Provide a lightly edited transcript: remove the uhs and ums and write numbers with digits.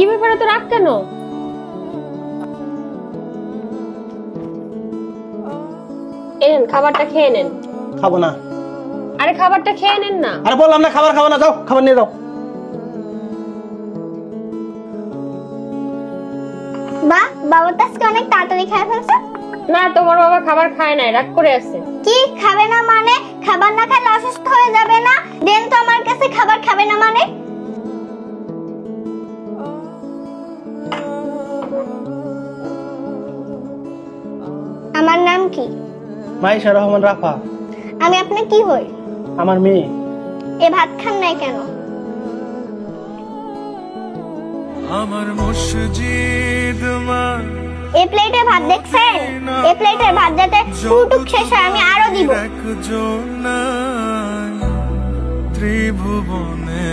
কি ব্যাপারে তো রাগ কেন? এন খাবারটা খেয়ে নেন। খাবো না। আরে খাবারটা খেয়ে নেন না। আরে বললাম না খাবার খাবো না, যাও খাবার নিয়ে যাও। বাহ, বাবা তো আজকে অনেক তাড়াতাড়ি খেয়ে ফেলছে। না, তোমার বাবা খাবার খায় নাই, রাগ করে আছে। কি খাবে না মানে? খাবার না খেলে অসুস্থ হয়ে যাবে না? দেন তো আমার কাছে খাবার খাবে না মানে? আমার নাম কি? মাইশা রহমান রাফা। আমি আপনার কি হই? আমার মেয়ে। এ ভাত খান নাই কেন? আমার মসজিদ মা এই প্লেটে ভাত দেখছেন? এই প্লেটের ভাত যাতে ফুটুক শেষ হয় আমি আরো দিব। একজন ত্রিভুবনে।